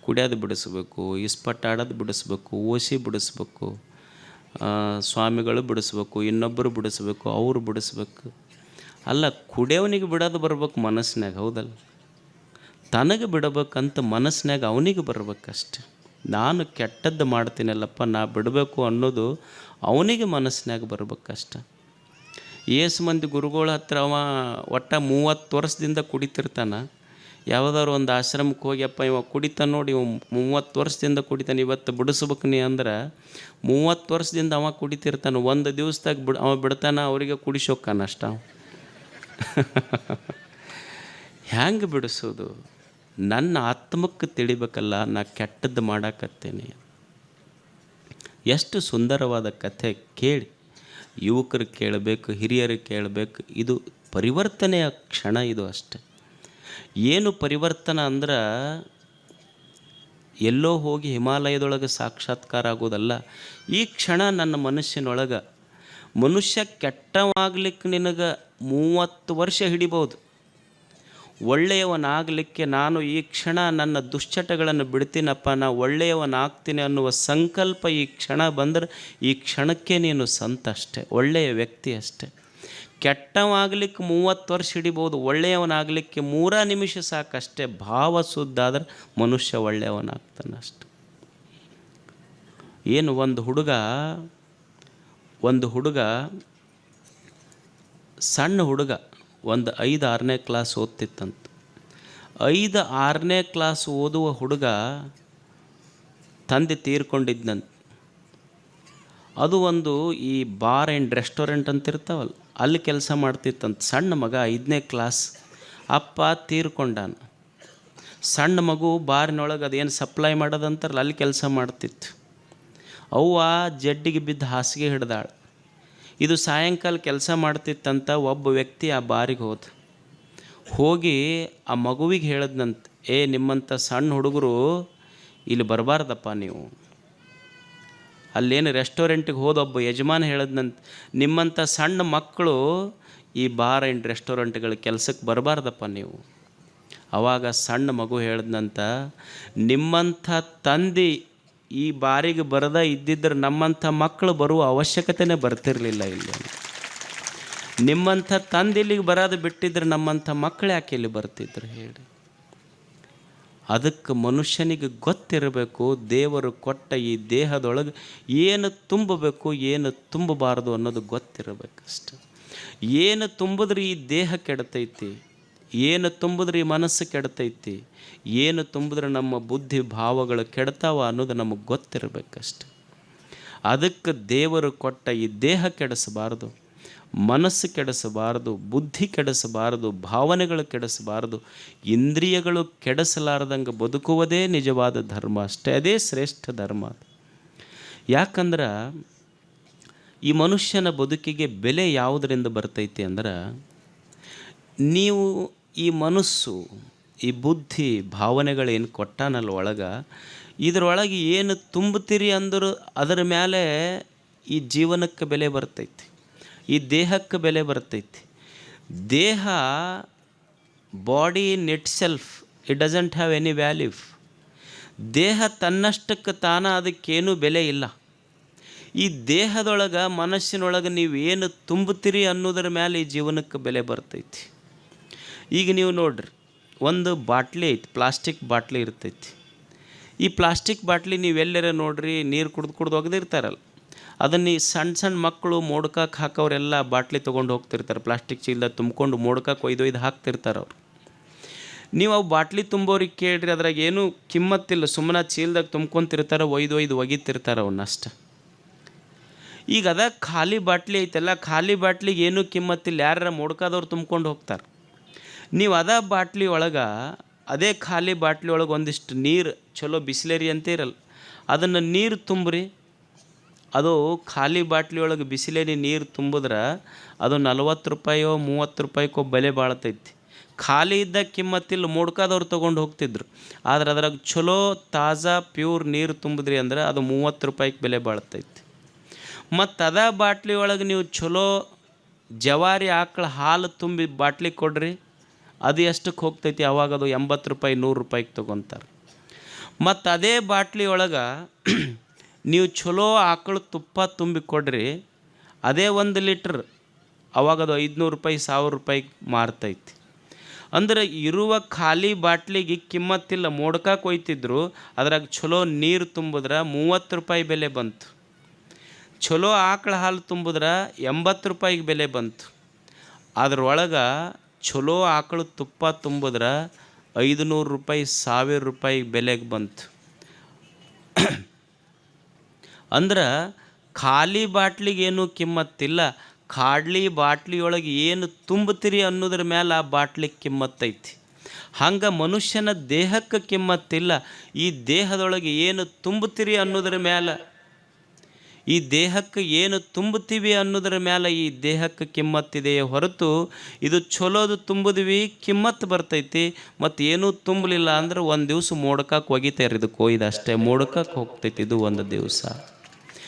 ಕುಡಿಯೋದು ಬಿಡಿಸ್ಬೇಕು, ಇಸ್ಪಟ್ ಆಡೋದು ಬಿಡಿಸ್ಬೇಕು, ಓಸಿ ಬಿಡಿಸ್ಬೇಕು, ಸ್ವಾಮಿಗಳು ಬಿಡಿಸ್ಬೇಕು, ಇನ್ನೊಬ್ಬರು ಬಿಡಿಸ್ಬೇಕು, ಅವರು ಬಿಡಿಸ್ಬೇಕು. ಅಲ್ಲ, ಕುಡಿಯೋನಿಗೆ ಬಿಡೋದು ಬರ್ಬೇಕು ಮನಸ್ಸಿನಾಗ, ಹೌದಲ್ಲ? ತನಗೆ ಬಿಡಬೇಕಂತ ಮನಸ್ಸಿನಾಗ ಅವನಿಗೆ ಬರ್ಬೇಕಷ್ಟೆ. ನಾನು ಕೆಟ್ಟದ್ದು ಮಾಡ್ತೀನಲ್ಲಪ್ಪ, ನಾ ಬಿಡಬೇಕು ಅನ್ನೋದು ಅವನಿಗೆ ಮನಸ್ಸಿನಾಗ ಬರ್ಬೇಕಷ್ಟೆ. ಏಸು ಮಂದಿ ಗುರುಗಳ ಹತ್ರ ಅವ ಒಟ್ಟು 30 ವರ್ಷದಿಂದ ಕುಡಿತಿರ್ತಾನೆ. ಯಾವುದಾದ್ರು ಒಂದು ಆಶ್ರಮಕ್ಕೆ ಹೋಗ್ಯಪ್ಪ, ಇವ ಕುಡಿತಾನೆ ನೋಡಿ, ಇವ 30 ವರ್ಷದಿಂದ ಕುಡಿತಾನೆ, ಇವತ್ತು ಬಿಡಿಸ್ಬೇಕು ನೀ ಅಂದ್ರೆ 30 ವರ್ಷದಿಂದ ಅವ ಕುಡಿತಿರ್ತಾನೆ. ಒಂದು ದಿವಸದಾಗ ಅವ ಬಿಡ್ತಾನೆ, ಅವರಿಗೆ ಕುಡಿಸೋಕ್ಕಾನ ಅಷ್ಟ. ಹ್ಯಾಂಗೆ ಬಿಡಿಸೋದು? ನನ್ನ ಆತ್ಮಕ್ಕೆ ತಿಳಿಬೇಕಲ್ಲ, ನಾ ಕೆಟ್ಟದ್ದು ಮಾಡಾಕತ್ತೇನೆ. ಎಷ್ಟು ಸುಂದರವಾದ ಕಥೆ ಕೇಳಿ. ಯುವಕರು ಕೇಳಬೇಕು, ಹಿರಿಯರು ಕೇಳಬೇಕು. ಇದು ಪರಿವರ್ತನೆಯ ಕ್ಷಣ, ಇದು ಅಷ್ಟೆ. ಏನು ಪರಿವರ್ತನೆ ಅಂದ್ರೆ ಎಲ್ಲೋ ಹೋಗಿ ಹಿಮಾಲಯದೊಳಗೆ ಸಾಕ್ಷಾತ್ಕಾರ ಆಗೋದಲ್ಲ. ಈ ಕ್ಷಣ ನನ್ನ ಮನಸ್ಸಿನೊಳಗೆ. ಮನುಷ್ಯ ಕೆಟ್ಟವಾಗಲಿಕ್ಕೆ ನಿನಗೆ 30 ವರ್ಷ ಹಿಡಿಬೋದು. ಒಳ್ಳೆಯವನಾಗಲಿಕ್ಕೆ ನಾನು ಈ ಕ್ಷಣ ನನ್ನ ದುಶ್ಚಟಗಳನ್ನು ಬಿಡ್ತೀನಪ್ಪ, ನಾ ಒಳ್ಳೆಯವನಾಗ್ತೀನಿ ಅನ್ನುವ ಸಂಕಲ್ಪ ಈ ಕ್ಷಣ ಬಂದರೆ ಈ ಕ್ಷಣಕ್ಕೆ ನೀನು ಸಂತ ಅಷ್ಟೆ, ಒಳ್ಳೆಯ ವ್ಯಕ್ತಿ ಅಷ್ಟೆ. ಕೆಟ್ಟವಾಗಲಿಕ್ಕೆ 30 ವರ್ಷ ಹಿಡಿಬೋದು, ಒಳ್ಳೆಯವನಾಗಲಿಕ್ಕೆ 3 ನಿಮಿಷ ಸಾಕಷ್ಟೇ. ಭಾವ ಶುದ್ಧ ಆದರೆ ಮನುಷ್ಯ ಒಳ್ಳೆಯವನಾಗ್ತಾನೆ ಅಷ್ಟೆ. ಏನು ಒಂದು ಹುಡುಗ ಸಣ್ಣ ಹುಡುಗ ಒಂದು 5-6ನೇ ಕ್ಲಾಸ್ ಓದ್ತಿತ್ತಂತ. 5-6ನೇ ಕ್ಲಾಸ್ ಓದುವ ಹುಡುಗ ತಂದೆ ತೀರ್ಕೊಂಡಿದ್ದಂತ. ಅದು ಒಂದು ಈ ಬಾರ್ ಆ್ಯಂಡ್ ರೆಸ್ಟೋರೆಂಟ್ ಅಂತ ಇರ್ತಾವಲ್ಲ, ಅಲ್ಲಿ ಕೆಲಸ ಮಾಡ್ತಿತ್ತಂತ. ಸಣ್ಣ ಮಗ 5ನೇ ಕ್ಲಾಸ್, ಅಪ್ಪ ತೀರ್ಕೊಂಡಾನ. ಸಣ್ಣ ಮಗು ಬಾರಿನೊಳಗೆ ಅದೇನು ಸಪ್ಲೈ ಮಾಡೋದಂತಾರಲ್ಲ, ಅಲ್ಲಿ ಕೆಲಸ ಮಾಡ್ತಿತ್ತು. ಅವ್ವ ಜಡ್ಡಿಗೆ ಬಿದ್ದು ಹಾಸಿಗೆ ಹಿಡ್ದಾಳು. ಇದು ಸಾಯಂಕಾಲ ಕೆಲಸ ಮಾಡ್ತಿತ್ತಂತ. ಒಬ್ಬ ವ್ಯಕ್ತಿ ಆ ಬಾರಿಗೆ ಹೋಗಿ ಆ ಮಗುವಿಗೆ ಹೇಳಿದ್ನಂತ, ನಿಮ್ಮಂಥ ಸಣ್ಣ ಹುಡುಗರು ಇಲ್ಲಿ ಬರಬಾರ್ದಪ್ಪ ನೀವು. ಅಲ್ಲೇನು ರೆಸ್ಟೋರೆಂಟಿಗೆ ಒಬ್ಬ ಯಜಮಾನ ಹೇಳಿದ್ನಂತ, ನಿಮ್ಮಂಥ ಸಣ್ಣ ಮಕ್ಕಳು ಈ ಬಾರ್ ಆ್ಯಂಡ್ ರೆಸ್ಟೋರೆಂಟ್ಗಳ ಕೆಲಸಕ್ಕೆ ಬರಬಾರ್ದಪ್ಪ ನೀವು. ಆವಾಗ ಸಣ್ಣ ಮಗು ಹೇಳಿದ್ನಂತ, ನಿಮ್ಮಂಥ ತಂದೆ ಈ ಬಾರಿಗೆ ಬರದ ಇದ್ದಿದ್ರೆ ನಮ್ಮಂಥ ಮಕ್ಕಳು ಬರುವ ಅವಶ್ಯಕತೆನೇ ಬರ್ತಿರಲಿಲ್ಲ ಇಲ್ಲಿ. ನಿಮ್ಮಂಥ ತಂದೆ ಇಲ್ಲಿಗೆ ಬರೋದು ಬಿಟ್ಟಿದ್ರೆ ನಮ್ಮಂಥ ಮಕ್ಕಳು ಯಾಕೆ ಇಲ್ಲಿ ಬರ್ತಿದ್ರು ಹೇಳಿ. ಅದಕ್ಕೆ ಮನುಷ್ಯನಿಗೆ ಗೊತ್ತಿರಬೇಕು, ದೇವರು ಕೊಟ್ಟ ಈ ದೇಹದೊಳಗೆ ಏನು ತುಂಬಬೇಕು, ಏನು ತುಂಬಬಾರ್ದು ಅನ್ನೋದು ಗೊತ್ತಿರಬೇಕಷ್ಟೆ. ಏನು ತುಂಬಿದ್ರೆ ಈ ದೇಹ ಕೆಡ್ತೈತಿ, ಏನು ತುಂಬಿದ್ರೆ ಈ ಮನಸ್ಸು ಕೆಡ್ತೈತಿ, ಏನು ತುಂಬಿದ್ರೆ ನಮ್ಮ ಬುದ್ಧಿ ಭಾವಗಳು ಕೆಡ್ತಾವ ಅನ್ನೋದು ನಮಗೆ ಗೊತ್ತಿರಬೇಕಷ್ಟೆ. ಅದಕ್ಕೆ ದೇವರು ಕೊಟ್ಟ ಈ ದೇಹ ಕೆಡಿಸಬಾರ್ದು, ಮನಸ್ಸು ಕೆಡಿಸಬಾರ್ದು, ಬುದ್ಧಿ ಕೆಡಿಸಬಾರ್ದು, ಭಾವನೆಗಳು ಕೆಡಿಸಬಾರ್ದು, ಇಂದ್ರಿಯಗಳು ಕೆಡಿಸಲಾರ್ದಂಗೆ ಬದುಕುವುದೇ ನಿಜವಾದ ಧರ್ಮ ಅಷ್ಟೇ. ಅದೇ ಶ್ರೇಷ್ಠ ಧರ್ಮ. ಯಾಕಂದ್ರೆ ಈ ಮನುಷ್ಯನ ಬದುಕಿಗೆ ಬೆಲೆ ಯಾವುದರಿಂದ ಬರ್ತೈತಿ ಅಂದ್ರೆ, ನೀವು ಈ ಮನಸ್ಸು, ಈ ಬುದ್ಧಿ ಭಾವನೆಗಳೇನು ಕೊಟ್ಟಾನಲ್ಲ ಒಳಗೆ, ಇದರೊಳಗೆ ಏನು ತುಂಬುತ್ತೀರಿ ಅಂದರೂ ಅದರ ಮೇಲೆ ಈ ಜೀವನಕ್ಕೆ ಬೆಲೆ ಬರ್ತೈತಿ, ಈ ದೇಹಕ್ಕೆ ಬೆಲೆ ಬರ್ತೈತಿ. ದೇಹ, body in it self, it doesn't have any value. ದೇಹ ತನ್ನಷ್ಟಕ್ಕೆ ಅದಕ್ಕೇನೂ ಬೆಲೆ ಇಲ್ಲ. ಈ ದೇಹದೊಳಗೆ, ಮನಸ್ಸಿನೊಳಗೆ ನೀವು ಏನು ತುಂಬುತ್ತೀರಿ ಅನ್ನೋದ್ರ ಮೇಲೆ ಈ ಜೀವನಕ್ಕೆ ಬೆಲೆ ಬರ್ತೈತಿ. ಈಗ ನೀವು ನೋಡ್ರಿ, ಒಂದು ಬಾಟ್ಲಿ ಐತಿ, ಪ್ಲಾಸ್ಟಿಕ್ ಬಾಟ್ಲಿ ಇರ್ತೈತಿ. ಈ ಪ್ಲಾಸ್ಟಿಕ್ ಬಾಟ್ಲಿ ನೀವೆಲ್ಲರ ನೋಡ್ರಿ, ನೀರು ಕುಡ್ದು ಒಗೆದಿರ್ತಾರಲ್ಲ, ಅದನ್ನು ಈ ಸಣ್ಣ ಮಕ್ಕಳು ಮೋಡ್ಕಕ್ಕೆ ಹಾಕೋರೆಲ್ಲ ಬಾಟ್ಲಿ ತೊಗೊಂಡು ಹೋಗ್ತಿರ್ತಾರೆ. ಪ್ಲಾಸ್ಟಿಕ್ ಚೀಲದಾಗ ತುಂಬ್ಕೊಂಡು ಮೋಡ್ಕಕ್ಕೆ ಒಯ್ದೊಯ್ದು ಹಾಕ್ತಿರ್ತಾರೆ ಅವ್ರು. ನೀವು ಅವು ಬಾಟ್ಲಿ ತುಂಬೋರಿಗೆ ಕೇಳ್ರಿ, ಅದ್ರಾಗ ಏನೂ ಕಿಮ್ಮತ್ತಿಲ್ಲ, ಸುಮ್ಮನೆ ಚೀಲದಾಗ ತುಂಬ್ಕೊತಿರ್ತಾರೆ, ಒಯ್ದೊಯ್ದು ಒಗಿತಿರ್ತಾರೆ ಅವನ್ನಷ್ಟು. ಈಗ ಅದ ಖಾಲಿ ಬಾಟ್ಲಿ ಐತಲ್ಲ, ಖಾಲಿ ಬಾಟ್ಲಿಗೆ ಏನೂ ಕಿಮ್ಮತ್ತಿಲ್ಲ, ಯಾರ ಮೋಡ್ಕಾದವ್ರು ತುಂಬ್ಕೊಂಡು ಹೋಗ್ತಾರೆ. ನೀವು ಬಾಟ್ಲಿ ಒಳಗೆ, ಅದೇ ಖಾಲಿ ಬಾಟ್ಲಿ ಒಳಗೆ ಒಂದಿಷ್ಟು ನೀರು, ಚಲೋ ಬಿಸ್ಲೇರಿ ಅಂತ ಇರಲ್ಲ, ಅದನ್ನು ನೀರು ತುಂಬ್ರಿ. ಅದು ಖಾಲಿ ಬಾಟ್ಲಿ ಒಳಗೆ ಬಿಸಿಲೇರಿ ನೀರು ತುಂಬಿದ್ರೆ ಅದು 40 ರೂಪಾಯೋ 30 ರೂಪಾಯಿಗೋ ಬೆಲೆ ಬಾಳ್ತೈತಿ. ಖಾಲಿ ಇದ್ದ ಕಿಮ್ಮತ್ತಿಲ್ಲ, ಮೋಡ್ಕಾದವ್ರು ತೊಗೊಂಡು ಹೋಗ್ತಿದ್ರು. ಆದ್ರೆ ಅದ್ರಾಗ ಚಲೋ ತಾಜಾ ಪ್ಯೂರ್ ನೀರು ತುಂಬಿದ್ರಿ ಅಂದ್ರೆ ಅದು 30 ರೂಪಾಯಿಗೆ ಬೆಲೆ ಬಾಳ್ತೈತಿ. ಮತ್ತು ಬಾಟ್ಲಿ ಒಳಗೆ ನೀವು ಚಲೋ ಜವಾರಿ ಆಕಳ ಹಾಲು ತುಂಬಿ ಬಾಟ್ಲಿ ಕೊಡ್ರಿ, ಅದು ಎಷ್ಟಕ್ಕೆ ಹೋಗ್ತೈತಿ? ಅವಾಗ ಅದು 80 ರೂಪಾಯಿ 100 ರೂಪಾಯಿಗೆ ತೊಗೊತಾರೆ. ಮತ್ತು ಅದೇ ಬಾಟ್ಲಿ ಒಳಗೆ ನೀವು ಚಲೋ ಆಕಳ ತುಪ್ಪ ತುಂಬಿ ಕೊಡ್ರಿ, ಅದೇ 1 ಲೀಟ್ರ್ ಅವಾಗ ಅದು 500 ರೂಪಾಯಿ 1000 ರೂಪಾಯಿಗೆ ಮಾರ್ತೈತಿ. ಅಂದ್ರೆ ಇರುವ ಖಾಲಿ ಬಾಟ್ಲಿಗೆ ಕಿಮ್ಮತ್ತಿಲ್ಲ. ಮೋಡ್ಕಕ್ಕೆ ಒಯ್ತಿದ್ರು, ಅದ್ರಾಗ ಚಲೋ ನೀರು ತುಂಬಿದ್ರೆ 30 ರೂಪಾಯಿ ಬೆಲೆ ಬಂತು. ಚಲೋ ಆಕಳ ಹಾಲು ತುಂಬಿದ್ರೆ 80 ರೂಪಾಯಿಗೆ ಬೆಲೆ ಬಂತು. ಅದ್ರೊಳಗೆ ಚಲೋ ಆಕಳ ತುಪ್ಪ ತುಂಬಿದ್ರೆ 500 ರೂಪಾಯಿ 1000 ರೂಪಾಯಿ ಬೆಲೆಗೆ ಬಂತು. ಅಂದ್ರೆ ಖಾಲಿ ಬಾಟ್ಲಿಗೇನು ಕಿಮ್ಮತ್ತಿಲ್ಲ, ಖಾಲಿ ಬಾಟ್ಲಿಯೊಳಗೆ ಏನು ತುಂಬುತ್ತೀರಿ ಅನ್ನೋದ್ರ ಮೇಲೆ ಆ ಬಾಟ್ಲಿಗೆ ಕಿಮ್ಮತ್ತೈತಿ. ಹಂಗೆ ಮನುಷ್ಯನ ದೇಹಕ್ಕೆ ಕಿಮ್ಮತ್ತಿಲ್ಲ, ಈ ದೇಹದೊಳಗೆ ಏನು ತುಂಬುತ್ತೀರಿ ಅನ್ನೋದ್ರ ಮೇಲೆ, ಈ ದೇಹಕ್ಕೆ ಏನು ತುಂಬುತ್ತೀವಿ ಅನ್ನೋದ್ರ ಮೇಲೆ ಈ ದೇಹಕ್ಕೆ ಕಿಮ್ಮತ್ತಿದೆಯೇ ಹೊರತು ಇದು ಚಲೋದು ತುಂಬಿದ್ವಿ ಕಿಮ್ಮತ್ತು ಬರ್ತೈತಿ, ಮತ್ತು ಏನೂ ತುಂಬಲಿಲ್ಲ ಅಂದ್ರೆ ಒಂದು ದಿವಸ ಮೋಡ್ಕಕ್ಕೆ ಒಗಿತಾರೆ, ಇದು ಕೊಯ್ದು ಅಷ್ಟೇ ಮೋಡ್ಕಕ್ಕೆ ಹೋಗ್ತೈತಿ ಇದು ಒಂದು ದಿವಸ.